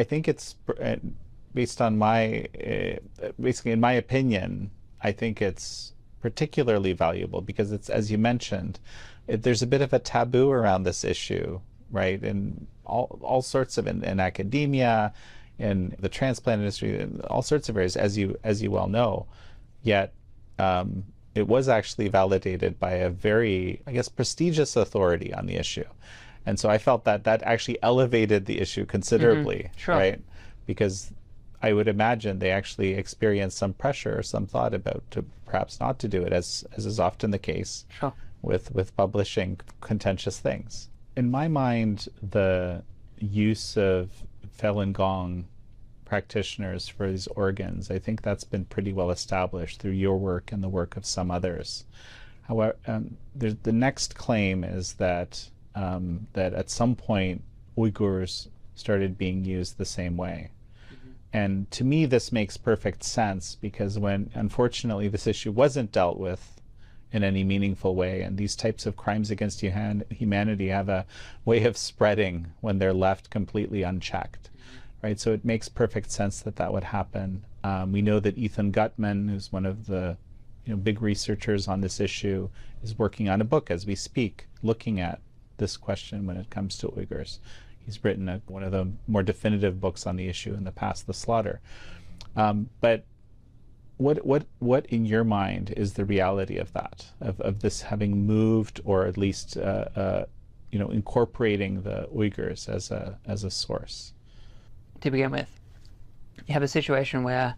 I think it's based on my, basically in my opinion, I think it's particularly valuable because it's, as you mentioned, there's a bit of a taboo around this issue, right? In all sorts of, in academia, in the transplant industry, in all sorts of areas, as you well know. Yet it was actually validated by a very, I guess, prestigious authority on the issue. And so I felt that that actually elevated the issue considerably, Sure. right? Because I would imagine they actually experienced some pressure or some thought about to perhaps not to do it, as is often the case Sure. with publishing contentious things. In my mind, the use of Falun Gong practitioners for these organs, I think that's been pretty well established through your work and the work of some others. However, the next claim is that that at some point Uyghurs started being used the same way. And to me, this makes perfect sense because when, unfortunately, this issue wasn't dealt with in any meaningful way, and these types of crimes against humanity have a way of spreading when they're left completely unchecked, right? So it makes perfect sense that that would happen. We know that Ethan Gutman, who's one of the big researchers on this issue, is working on a book as we speak, looking at this question when it comes to Uyghurs. He's written one of the more definitive books on the issue in the past, The Slaughter. But what in your mind is the reality of that, of this having moved, or at least incorporating the Uyghurs as a source? To begin with, you have a situation where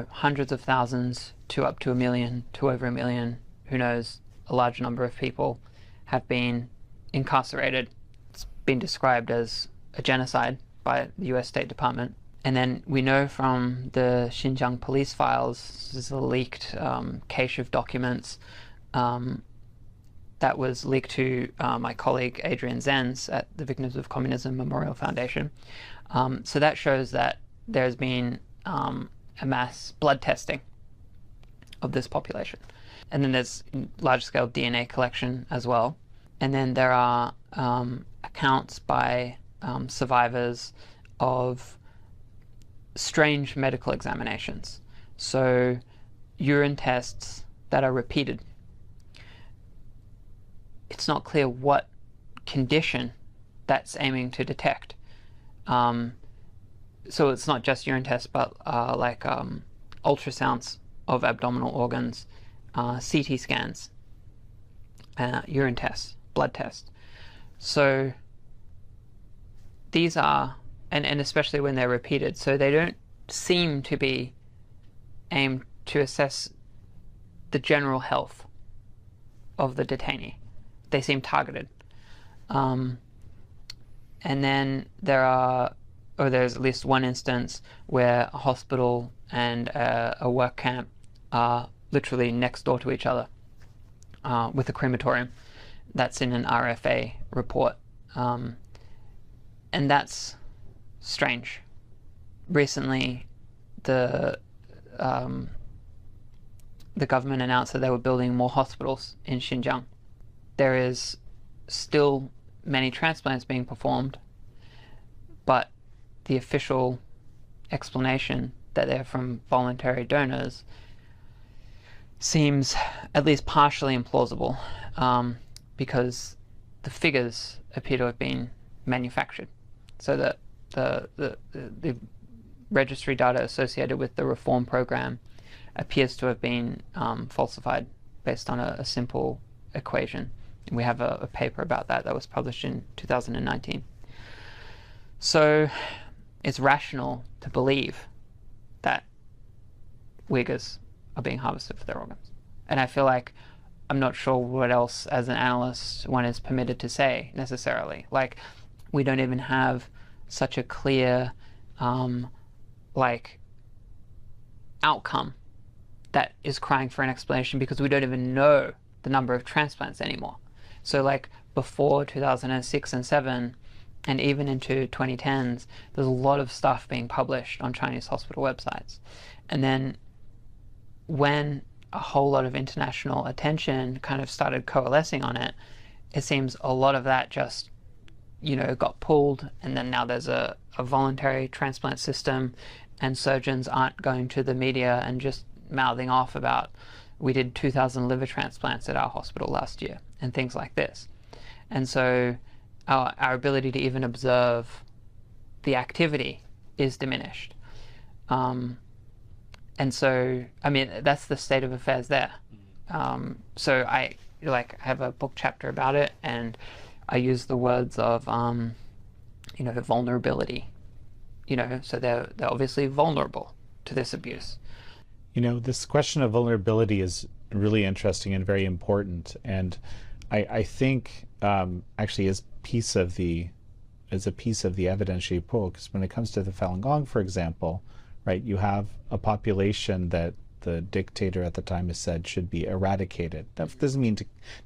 hundreds of thousands to up to 1 million to over 1 million, who knows, a large number of people have been incarcerated. It's been described as a genocide by the US State Department. And then we know from the Xinjiang police files, this is a leaked cache of documents that was leaked to my colleague Adrian Zenz at the Victims of Communism Memorial Foundation. So that shows that there's been a mass blood testing of this population. And then there's large-scale DNA collection as well. And then there are accounts by survivors of strange medical examinations. So urine tests that are repeated. It's not clear what condition that's aiming to detect. So it's not just urine tests, but like ultrasounds of abdominal organs, CT scans, urine tests, blood tests. So these are, and especially when they're repeated, so they don't seem to be aimed to assess the general health of the detainee. They seem targeted. And then there's at least one instance where a hospital and a work camp are literally next door to each other with a crematorium. That's in an RFA report. And that's strange. Recently, the government announced that they were building more hospitals in Xinjiang. There is still many transplants being performed, but the official explanation that they're from voluntary donors seems at least partially implausible, because the figures appear to have been manufactured. So that the registry data associated with the reform program appears to have been falsified based on a simple equation. And we have a paper about that was published in 2019. So it's rational to believe that Uyghurs are being harvested for their organs. And I feel like I'm not sure what else, as an analyst, one is permitted to say necessarily. Like, we don't even have such a clear outcome that is crying for an explanation, because we don't even know the number of transplants anymore. So like before 2006 and 7, and even into 2010s, there's a lot of stuff being published on Chinese hospital websites. And then when a whole lot of international attention kind of started coalescing on it, it seems a lot of that just got pulled, and then now there's a voluntary transplant system, and surgeons aren't going to the media and just mouthing off about, we did 2,000 liver transplants at our hospital last year, and things like this. And so our ability to even observe the activity is diminished. And so, I mean, that's the state of affairs there. So I have a book chapter about it, and I use the words of, vulnerability. So they're obviously vulnerable to this abuse. This question of vulnerability is really interesting and very important. And I think actually is a piece of the evidence you pull, because when it comes to the Falun Gong, for example, right, you have a population that the dictator at the time has said should be eradicated. That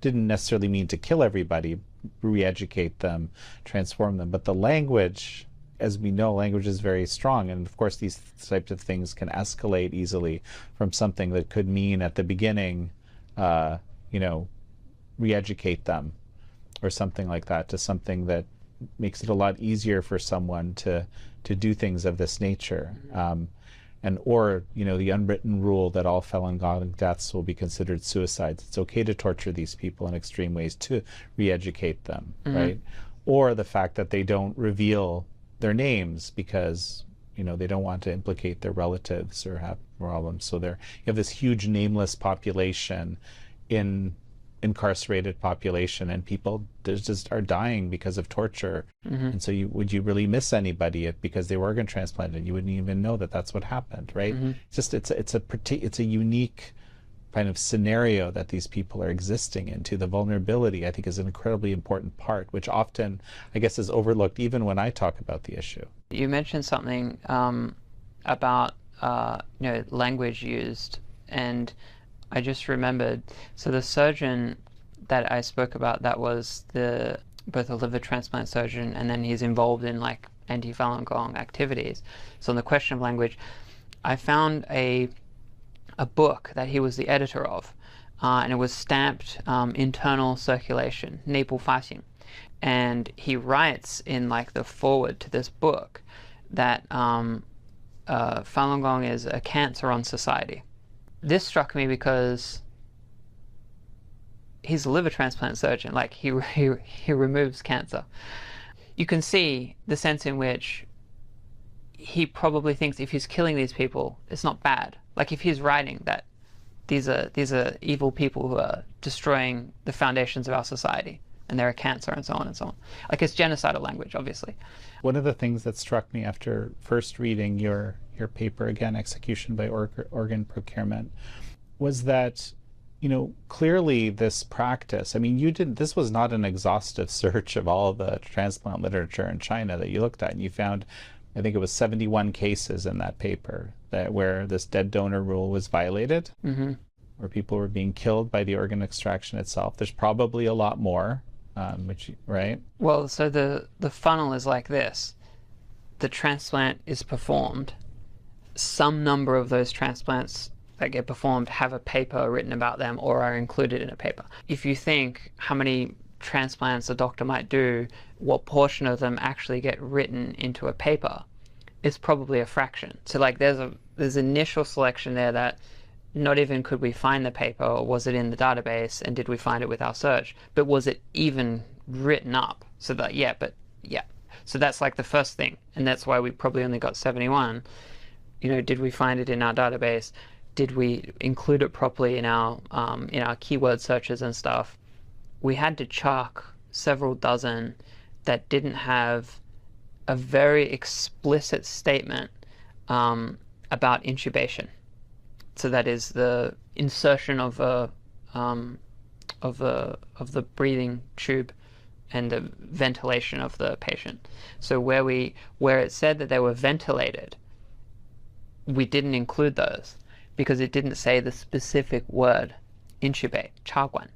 didn't necessarily mean to kill everybody, re-educate them, transform them, but the language, as we know, language is very strong, and of course these types of things can escalate easily from something that could mean at the beginning, re-educate them or something like that, to something that makes it a lot easier for someone to do things of this nature. Or the unwritten rule that all Falun Gong deaths will be considered suicides. It's okay to torture these people in extreme ways to re-educate them, right? Or the fact that they don't reveal their names because they don't want to implicate their relatives or have problems. So you have this huge nameless population, incarcerated population, and people just are dying because of torture. And so would you really miss anybody because they were organ transplanted? You wouldn't even know that that's what happened, right? It's a unique kind of scenario that these people are existing into. The vulnerability, I think, is an incredibly important part, which often, I guess, is overlooked even when I talk about the issue. You mentioned something about language used, and I just remembered, so the surgeon that I spoke about, that was both a liver transplant surgeon, and then he's involved in like anti-Falun Gong activities. So on the question of language, I found a book that he was the editor of, and it was stamped internal circulation, 内部发行. And he writes in like the foreword to this book that Falun Gong is a cancer on society. This struck me because he's a liver transplant surgeon, like he removes cancer. You can see the sense in which he probably thinks if he's killing these people, it's not bad. Like if he's writing that these are evil people who are destroying the foundations of our society, and they're a cancer, and so on and so on. Like it's genocidal language, obviously. One of the things that struck me after first reading your paper, again, Execution by Organ Procurement, was that, clearly this practice, I mean, this was not an exhaustive search of all the transplant literature in China that you looked at, and you found, I think it was 71 cases in that paper where this dead donor rule was violated, where people were being killed by the organ extraction itself. There's probably a lot more, right? Well, so the funnel is like this. The transplant is performed. Some number of those transplants that get performed have a paper written about them or are included in a paper. If you think how many transplants a doctor might do, what portion of them actually get written into a paper, it's probably a fraction. So like there's initial selection there that not even could we find the paper, or was it in the database, and did we find it with our search, but was it even written up? So that, so that's like the first thing, and that's why we probably only got 71. Did we find it in our database? Did we include it properly in our keyword searches and stuff? We had to chalk several dozen that didn't have a very explicit statement about intubation. So that is the insertion of the breathing tube and the ventilation of the patient. So where it said that they were ventilated, we didn't include those because it didn't say the specific word intubate, 插管.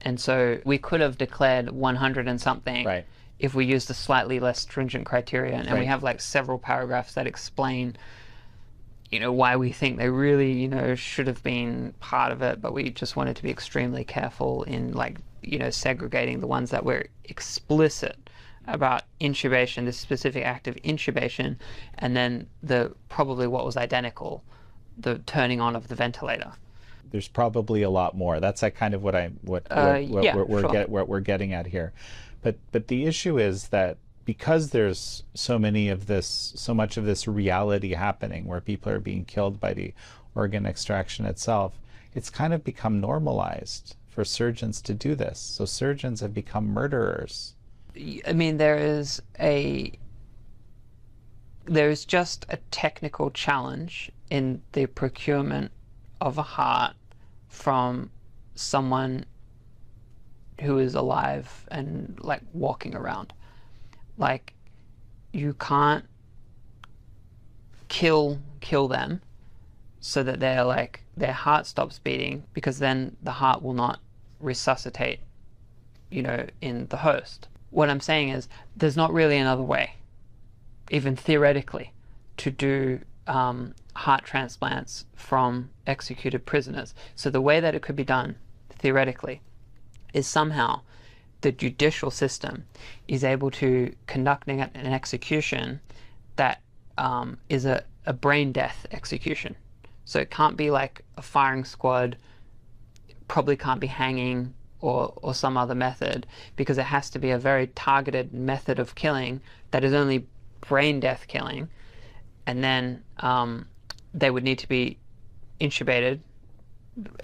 And so we could have declared 100 and something, right, if we used a slightly less stringent criterion. And we have like several paragraphs that explain why we think they really should have been part of it, but we just wanted to be extremely careful in segregating the ones that were explicit about intubation, this specific act of intubation, and then probably what was identical, the turning on of the ventilator. There's probably a lot more. That's like kind of what we're getting at here. But the issue is that because there's so much of this reality happening where people are being killed by the organ extraction itself, it's kind of become normalized for surgeons to do this. So surgeons have become murderers. I mean, there's just a technical challenge in the procurement of a heart from someone who is alive and like walking around. Like, you can't kill them so that their heart stops beating, because then the heart will not resuscitate, in the host. What I'm saying is there's not really another way, even theoretically, to do heart transplants from executed prisoners. So the way that it could be done, theoretically, is somehow the judicial system is able to conduct an execution that is a brain death execution. So it can't be like a firing squad, probably can't be hanging or some other method, because it has to be a very targeted method of killing that is only brain death killing. And then they would need to be intubated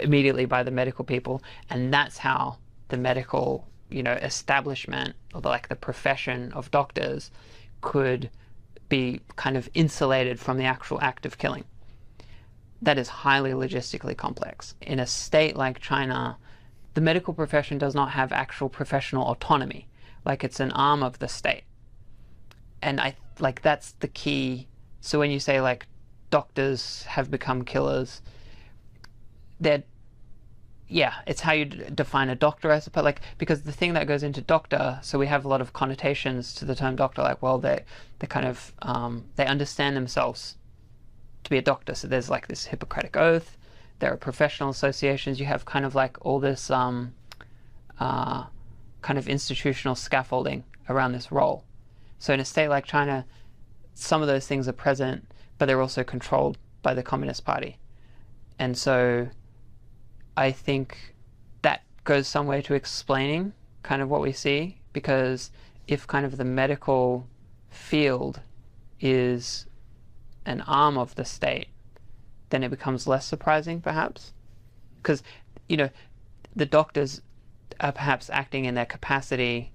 immediately by the medical people, and that's how the medical establishment, or the profession of doctors, could be kind of insulated from the actual act of killing. That is highly logistically complex. In a state like China, the medical profession does not have actual professional autonomy. Like, it's an arm of the state. And that's the key. So when you say like doctors have become killers, it's how you define a doctor, I suppose. Because the thing that goes into doctor, so we have a lot of connotations to the term doctor, they kind of they understand themselves to be a doctor. So there's this Hippocratic oath, there are professional associations, you have kind of all this kind of institutional scaffolding around this role. So in a state like China, some of those things are present, but they're also controlled by the Communist Party. And so I think that goes some way to explaining kind of what we see, because if kind of the medical field is an arm of the state, then it becomes less surprising, perhaps. Because, the doctors are perhaps acting in their capacity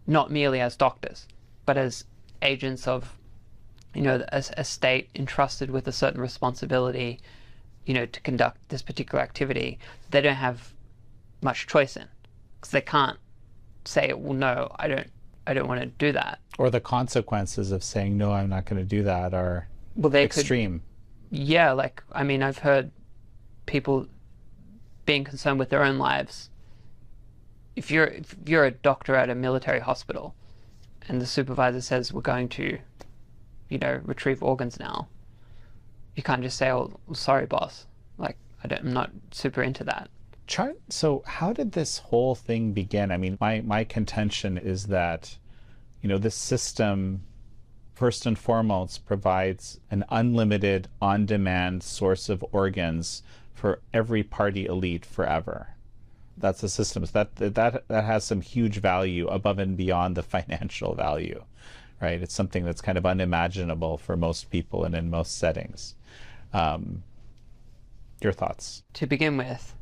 not merely as doctors, but as agents of, a state entrusted with a certain responsibility, to conduct this particular activity. They don't have much choice in, because they can't say, well, no, I don't want to do that. Or the consequences of saying, no, I'm not going to do that are extreme. I've heard people being concerned with their own lives. If you're a doctor at a military hospital and the supervisor says, we're going to, retrieve organs now, you can't just say, oh, sorry, boss. I'm not super into that. So how did this whole thing begin? I mean, my contention is that, this system, first and foremost, provides an unlimited, on-demand source of organs for every party elite forever. That's the system. That has some huge value above and beyond the financial value, right? It's something that's kind of unimaginable for most people and in most settings. Your thoughts? To begin with,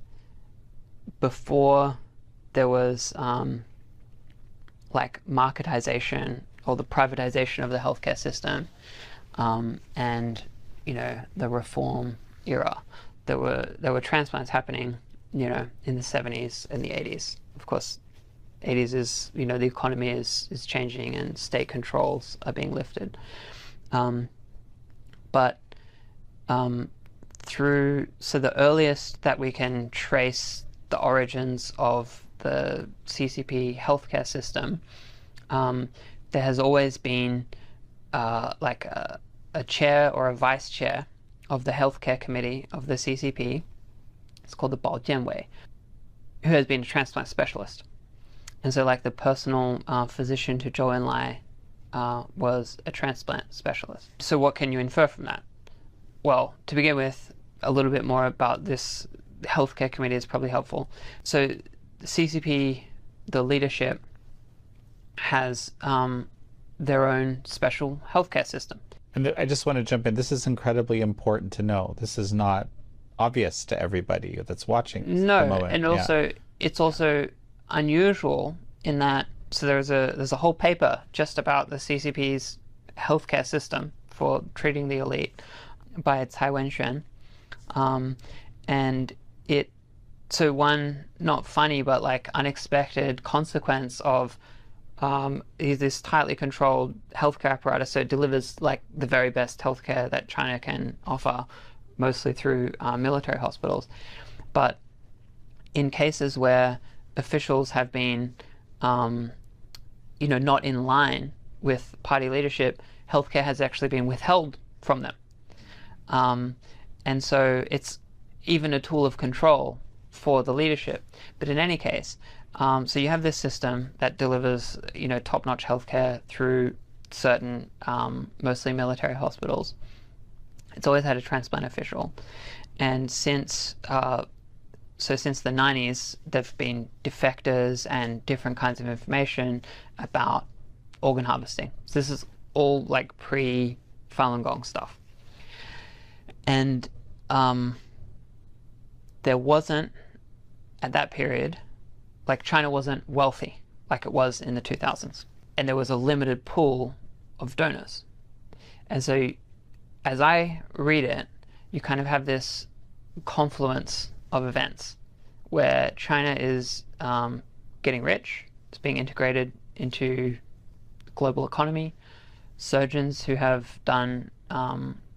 before there was marketization or the privatization of the healthcare system, and the reform era, there were transplants happening, in the 70s and the 80s. Of course, 80s is, the economy is changing and state controls are being lifted. So the earliest that we can trace the origins of the CCP healthcare system, there has always been a chair or a vice chair of the healthcare committee of the CCP. It's called the Baojianwei, who has been a transplant specialist. And so like the personal physician to Zhou Enlai was a transplant specialist. So what can you infer from that? Well, to begin with, a little bit more about this healthcare committee is probably helpful. So the CCP, the leadership, has their own special healthcare system. And I just want to jump in. This is incredibly important to know. This is not obvious to everybody that's watching this No, at the moment. and also it's also unusual in that, so there's a whole paper just about the CCP's healthcare system for treating the elite by Tsai Wen-shen, and so one not funny but like unexpected consequence of this tightly controlled healthcare apparatus. So it delivers like the very best healthcare that China can offer, mostly through military hospitals. But in cases where officials have been, not in line with party leadership, healthcare has actually been withheld from them. And so it's even a tool of control for the leadership. But in any case, so you have this system that delivers, top-notch healthcare through certain, mostly military hospitals. It's always had a transplant official, and since the 90s, there've been defectors and different kinds of information about organ harvesting. So this is all like pre-Falun Gong stuff, and there wasn't at that period. Like China wasn't wealthy like it was in the 2000s, and there was a limited pool of donors. And so as I read it, you kind of have this confluence of events where China is getting rich, it's being integrated into the global economy. Surgeons who have done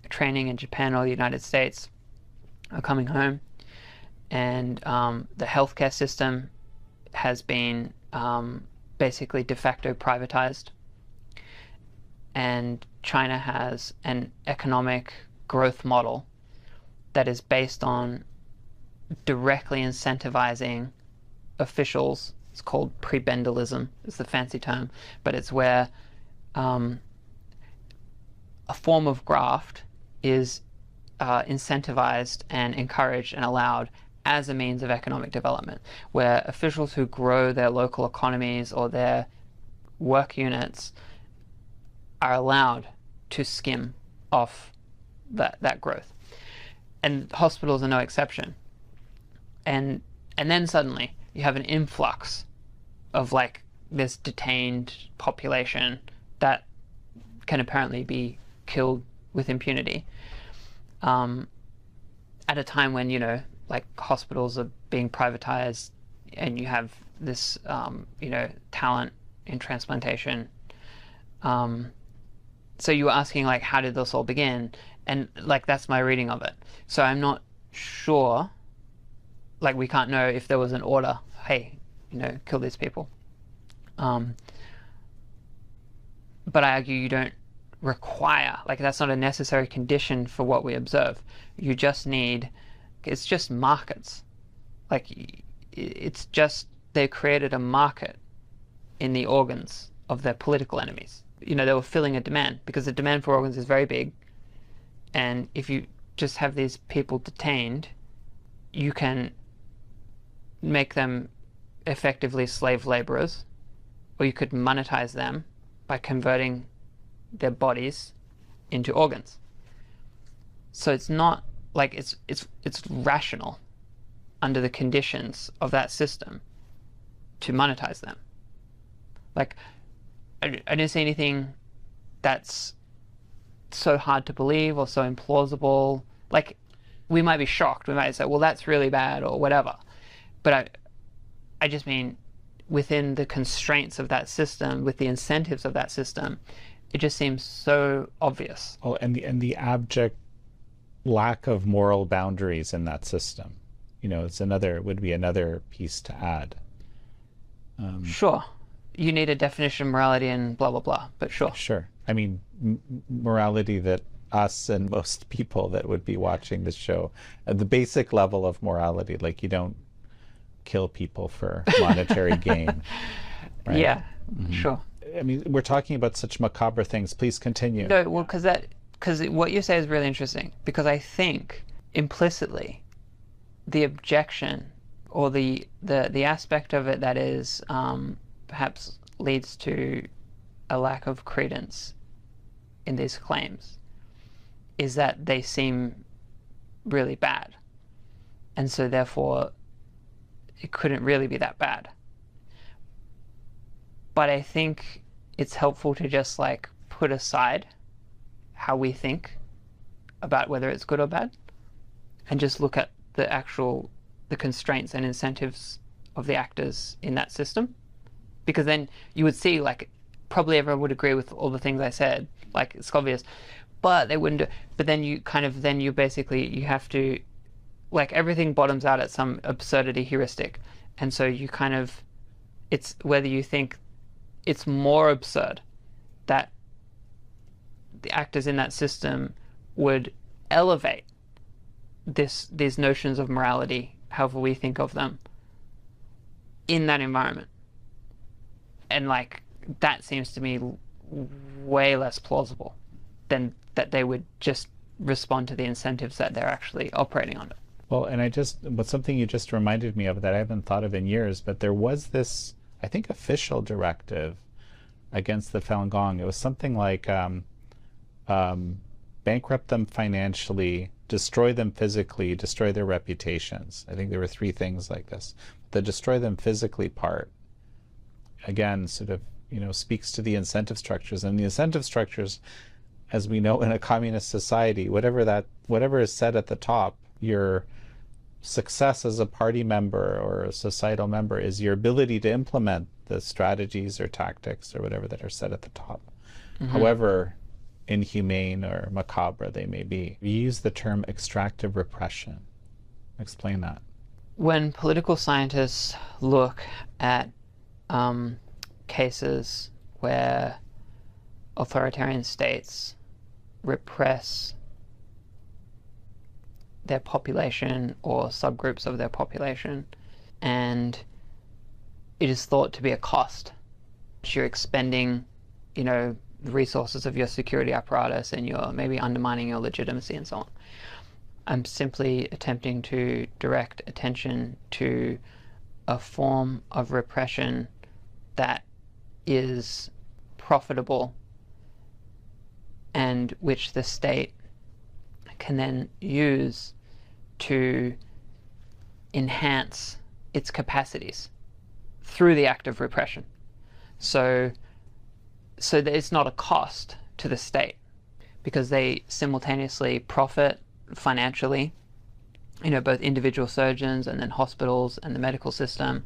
training in Japan or the United States are coming home, and the healthcare system has been basically de facto privatized, and China has an economic growth model that is based on directly incentivizing officials. It's called prebendalism, is the fancy term, but it's where a form of graft is incentivized and encouraged and allowed as a means of economic development, where officials who grow their local economies or their work units are allowed to skim off that growth. And hospitals are no exception. And then suddenly you have an influx of like this detained population that can apparently be killed with impunity, at a time when, like hospitals are being privatized, and you have this, talent in transplantation. So you were asking, like, how did this all begin? And, like, that's my reading of it. So I'm not sure, like, we can't know if there was an order, hey, kill these people. But I argue you don't require, like, that's not a necessary condition for what we observe. You just need, it's just markets. Like, it's just, they created a market in the organs of their political enemies. They were filling a demand, because the demand for organs is very big. And if you just have these people detained, you can make them effectively slave laborers, or you could monetize them by converting their bodies into organs. So it's not like it's rational under the conditions of that system to monetize them. Like, I didn't see anything that's so hard to believe or so implausible. Like, we might be shocked. We might say, well, that's really bad or whatever. But I just mean, within the constraints of that system, with the incentives of that system, it just seems so obvious. Oh, and the abject lack of moral boundaries in that system. Would be another piece to add. Sure. You need a definition of morality and blah, blah, blah, but sure. Sure. I mean, morality that us and most people that would be watching this show, the basic level of morality, like you don't kill people for monetary gain. right? Yeah, sure. I mean, we're talking about such macabre things. Please continue. No, well, because what you say is really interesting, because I think implicitly the objection or the aspect of it that is perhaps leads to a lack of credence in these claims is that they seem really bad, and so therefore it couldn't really be that bad. But I think it's helpful to just like put aside how we think about whether it's good or bad and just look at the constraints and incentives of the actors in that system, because then you would see, like, probably everyone would agree with all the things I said, like it's obvious, but they wouldn't do. But then you have to, like, everything bottoms out at some absurdity heuristic, and so you kind of, it's whether you think it's more absurd that the actors in that system would elevate these notions of morality, however we think of them, in that environment. And like, that seems to me way less plausible than that they would just respond to the incentives that they're actually operating under. Well, and but something you just reminded me of that I haven't thought of in years, but there was this, I think, official directive against the Falun Gong. It was something like bankrupt them financially, destroy them physically, destroy their reputations. I think there were 3 things like this. The destroy them physically part, again, sort of, speaks to the incentive structures. And the incentive structures, as we know in a communist society, whatever is said at the top, your success as a party member or a societal member is your ability to implement the strategies or tactics or whatever that are said at the top. However inhumane or macabre they may be. We use the term extractive repression. Explain that. When political scientists look at cases where authoritarian states repress their population or subgroups of their population, and it is thought to be a cost. You're expending, the resources of your security apparatus, and you're maybe undermining your legitimacy and so on. I'm simply attempting to direct attention to a form of repression that is profitable and which the state can then use to enhance its capacities through the act of repression. So that it's not a cost to the state, because they simultaneously profit financially, both individual surgeons and then hospitals and the medical system.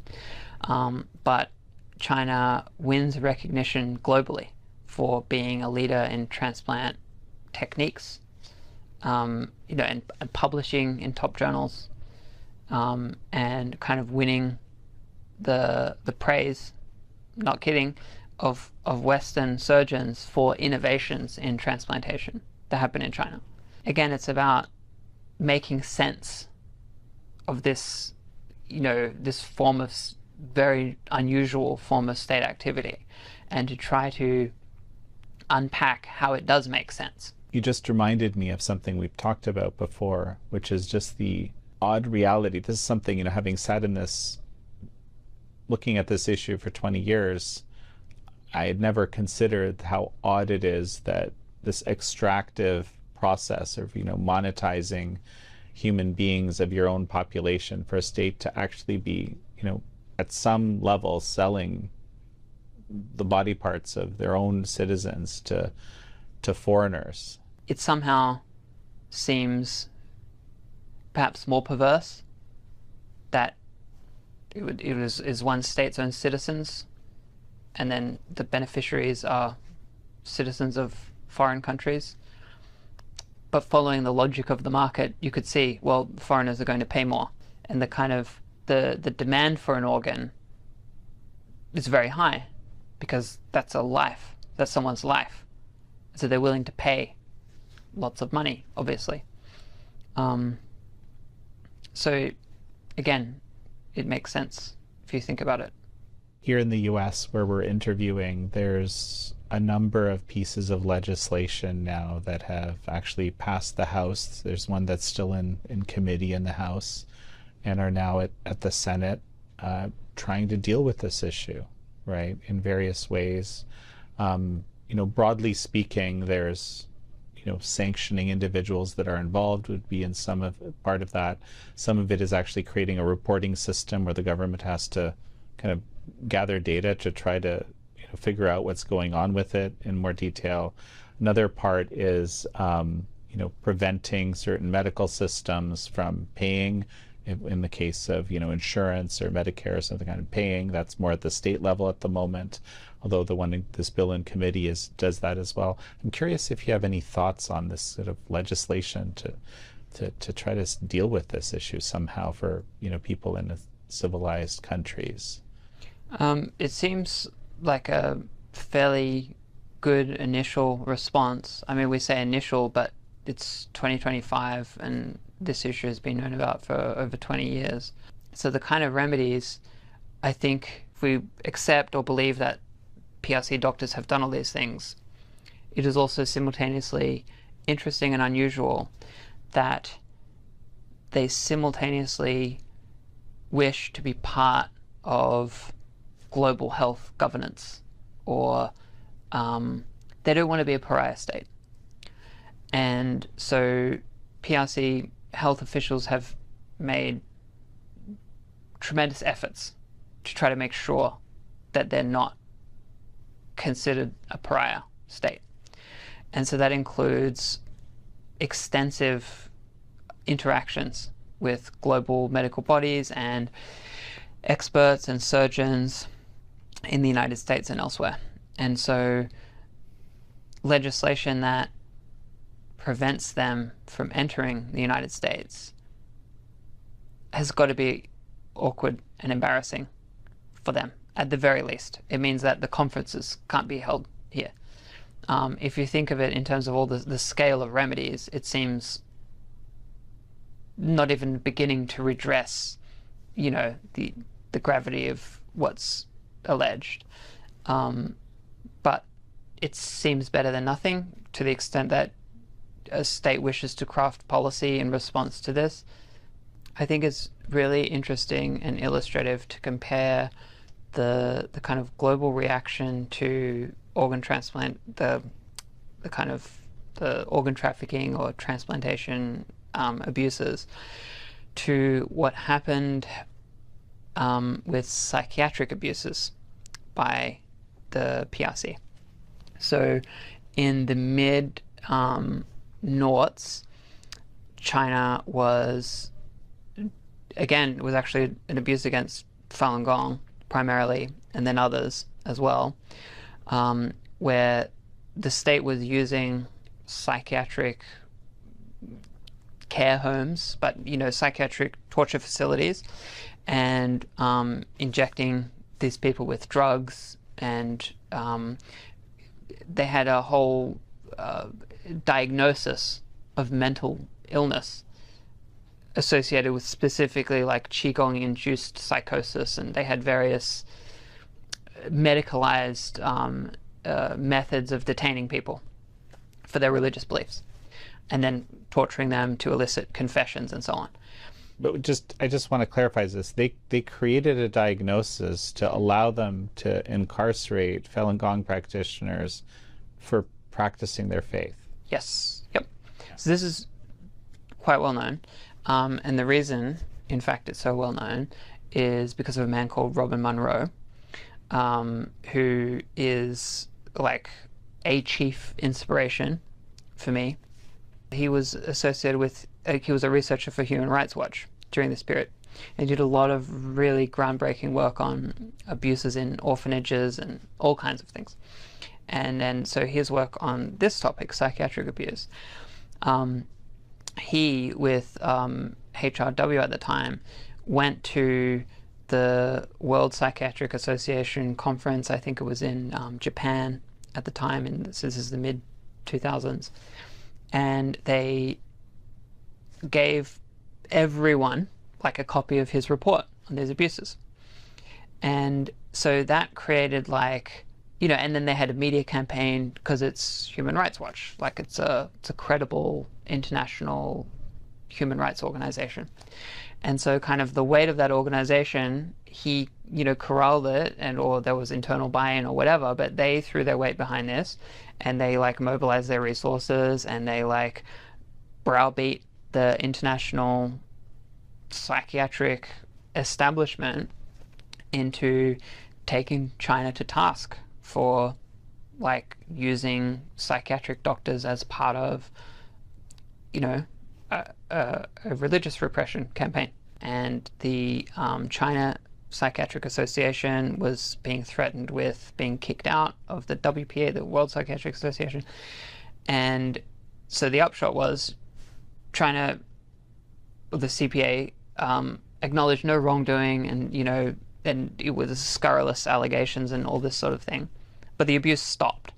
But China wins recognition globally for being a leader in transplant techniques, and publishing in top journals, and kind of winning the praise, not kidding, of Western surgeons for innovations in transplantation that happen in China. Again, it's about making sense of this, this form of very unusual form of state activity, and to try to unpack how it does make sense. You just reminded me of something we've talked about before, which is just the odd reality. This is something, having sat in this, looking at this issue for 20 years, I had never considered how odd it is that this extractive process of, monetizing human beings of your own population, for a state to actually be, at some level selling the body parts of their own citizens to foreigners. It somehow seems perhaps more perverse that it is one state's own citizens, and then the beneficiaries are citizens of foreign countries. But following the logic of the market, you could see, well, foreigners are going to pay more, and the kind of the demand for an organ is very high, because that's someone's life. So they're willing to pay lots of money, obviously. So again, it makes sense if you think about it. here in the US where we're interviewing, there's a number of pieces of legislation now that have actually passed the House. There's one that's still in committee in the House and are now at the Senate trying to deal with this issue, right, in various ways. Broadly speaking, there's sanctioning individuals that are involved would be in part of that. Some of it is actually creating a reporting system where the government has to kind of gather data to try to figure out what's going on with it in more detail. Another part is preventing certain medical systems from paying in the case of insurance or Medicare or something kind of paying. That's more at the state level at the moment, although this bill in committee does that as well. I'm curious if you have any thoughts on this sort of legislation to try to deal with this issue somehow for people in civilized countries. It seems like a fairly good initial response. I mean, we say initial, but it's 2025 and this issue has been known about for over 20 years. So the kind of remedies, I think, if we accept or believe that PRC doctors have done all these things, it is also simultaneously interesting and unusual that they simultaneously wish to be part of global health governance, or they don't want to be a pariah state. And so PRC health officials have made tremendous efforts to try to make sure that they're not considered a pariah state. And so that includes extensive interactions with global medical bodies and experts and surgeons in the United States and elsewhere. And so legislation that prevents them from entering the United States has got to be awkward and embarrassing for them, at the very least. It means that the conferences can't be held here. If you think of it in terms of all the scale of remedies, it seems not even beginning to redress, the gravity of what's alleged. But it seems better than nothing to the extent that a state wishes to craft policy in response to this. I think it's really interesting and illustrative to compare the kind of global reaction to organ transplant, the kind of the organ trafficking or transplantation abuses, to what happened with psychiatric abuses by the PRC. So in the mid noughts, China was actually an abuse against Falun Gong primarily, and then others as well, where the state was using psychiatric care homes, but psychiatric torture facilities, and injecting these people with drugs, and they had a whole diagnosis of mental illness associated with specifically like Qigong induced psychosis, and they had various medicalized methods of detaining people for their religious beliefs and then torturing them to elicit confessions and so on. But I just want to clarify this. They created a diagnosis to allow them to incarcerate Falun Gong practitioners for practicing their faith. Yes. Yep. So this is quite well known. And the reason, in fact, it's so well known is because of a man called Robin Monroe, who is like a chief inspiration for me. He was associated with, he was a researcher for Human Rights Watch during this period. And did a lot of really groundbreaking work on abuses in orphanages and all kinds of things. And so his work on this topic, psychiatric abuse, he, with HRW at the time, went to the World Psychiatric Association conference. I think it was in Japan at the time, and this is the mid-2000s. And they gave everyone like a copy of his report on these abuses. And so that created like, you know, and then they had a media campaign because it's Human Rights Watch, like it's a credible international human rights organization. And so kind of the weight of that organization, he, you know, corralled it, and or there was internal buy-in or whatever, but they threw their weight behind this, and they like mobilized their resources, and they like browbeat the international psychiatric establishment into taking China to task for like using psychiatric doctors as part of, you know, a religious repression campaign. And the China Psychiatric Association was being threatened with being kicked out of the WPA, the World Psychiatric Association. And so the upshot was China, the CPA, acknowledged no wrongdoing, and, you know, and it was scurrilous allegations and all this sort of thing. But the abuse stopped.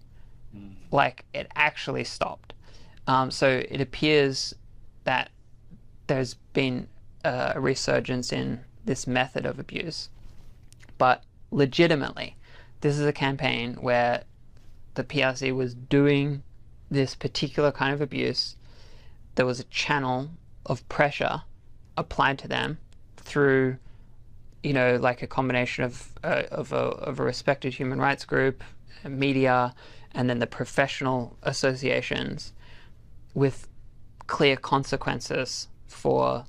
Like, it actually stopped. So it appears that there's been a resurgence in this method of abuse. But legitimately, this is a campaign where the PRC was doing this particular kind of abuse. There was a channel of pressure applied to them through, you know, like a combination of a respected human rights group, media, and then the professional associations, with clear consequences for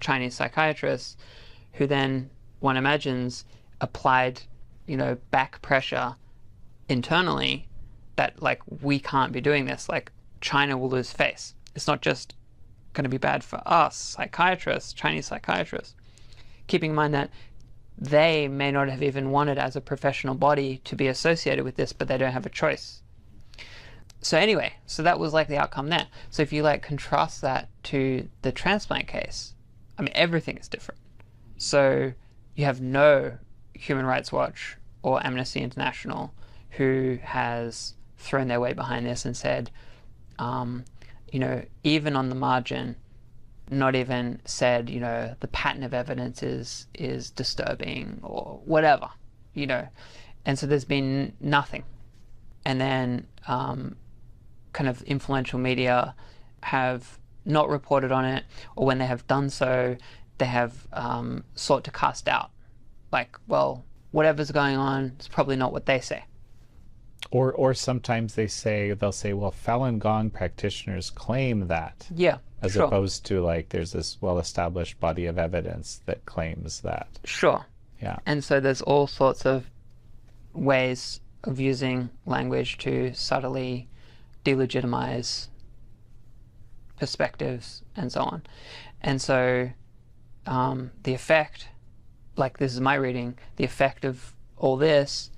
Chinese psychiatrists, who then, one imagines, applied, you know, back pressure internally that, like, we can't be doing this. Like, China will lose face. It's not just going to be bad for us, psychiatrists, Chinese psychiatrists. Keeping in mind that they may not have even wanted as a professional body to be associated with this, but they don't have a choice. So anyway, so that was like the outcome there. So if you like contrast that to the transplant case, I mean, everything is different. So you have no Human Rights Watch or Amnesty International who has thrown their weight behind this and said, you know, even on the margin, not even said, you know, the pattern of evidence is disturbing or whatever, you know. And so there's been nothing. And then kind of influential media have not reported on it, or when they have done so, they have sought to cast doubt. Like, well, whatever's going on, it's probably not what they say. Or sometimes they'll say, well, Falun Gong practitioners claim that. Yeah, as sure. opposed to, like, there's this well-established body of evidence that claims that. Sure. Yeah. And so there's all sorts of ways of using language to subtly delegitimize perspectives and so on. And so the effect, like, this is my reading, the effect of all this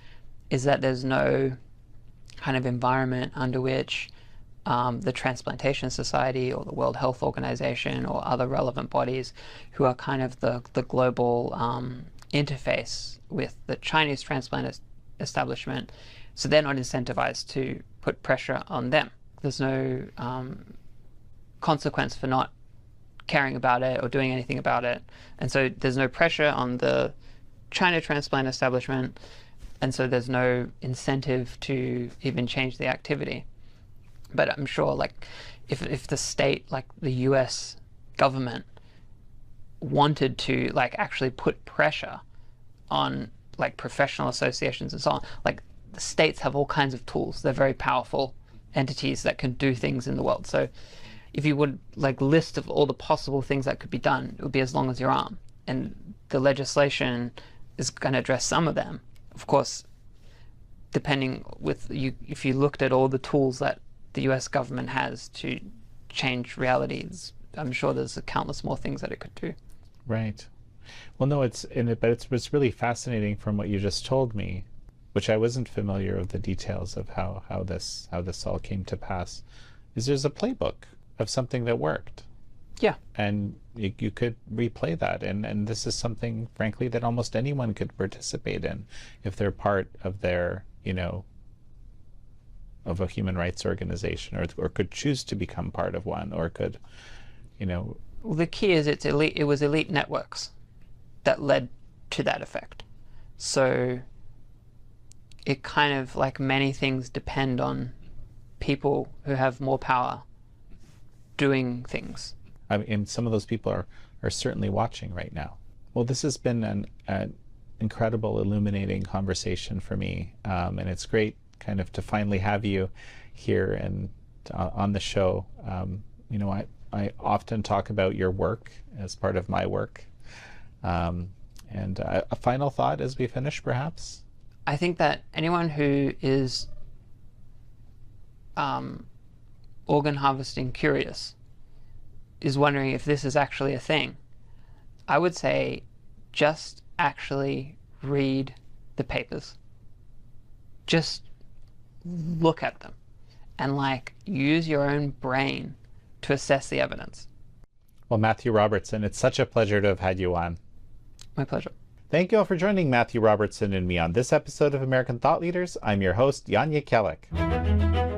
is that there's no kind of environment under which the Transplantation Society or the World Health Organization or other relevant bodies who are kind of the global interface with the Chinese transplant establishment, so they're not incentivized to put pressure on them. There's no consequence for not caring about it or doing anything about it. And so there's no pressure on the China transplant establishment, and so there's no incentive to even change the activity. But I'm sure, like, if the state, like the US government, wanted to, like, actually put pressure on, like, professional associations and so on, like, the states have all kinds of tools. They're very powerful entities that can do things in the world. So if you would, like, list of all the possible things that could be done, it would be as long as your arm. And the legislation is going to address some of them. Of course, depending with you, if you looked at all the tools that the US government has to change realities, I'm sure there's countless more things that it could do. Right. Well, no, it's really fascinating from what you just told me, which I wasn't familiar with the details of how this all came to pass, is there's a playbook of something that worked. Yeah. And you could replay that, and this is something, frankly, that almost anyone could participate in if they're part of their, you know, of a human rights organization, or could choose to become part of one, or could, you know. Well, the key is it was elite networks that led to that effect. So it kind of, like many things, depend on people who have more power doing things. I mean, some of those people are certainly watching right now. Well, this has been an incredible, illuminating conversation for me, and it's great kind of to finally have you here and on the show. You know, I often talk about your work as part of my work. And a final thought as we finish, perhaps? I think that anyone who is organ harvesting curious is wondering if this is actually a thing. I would say just actually read the papers. Just look at them and like use your own brain to assess the evidence. Well, Matthew Robertson, it's such a pleasure to have had you on. My pleasure. Thank you all for joining Matthew Robertson and me on this episode of American Thought Leaders. I'm your host, Jan Jekielek.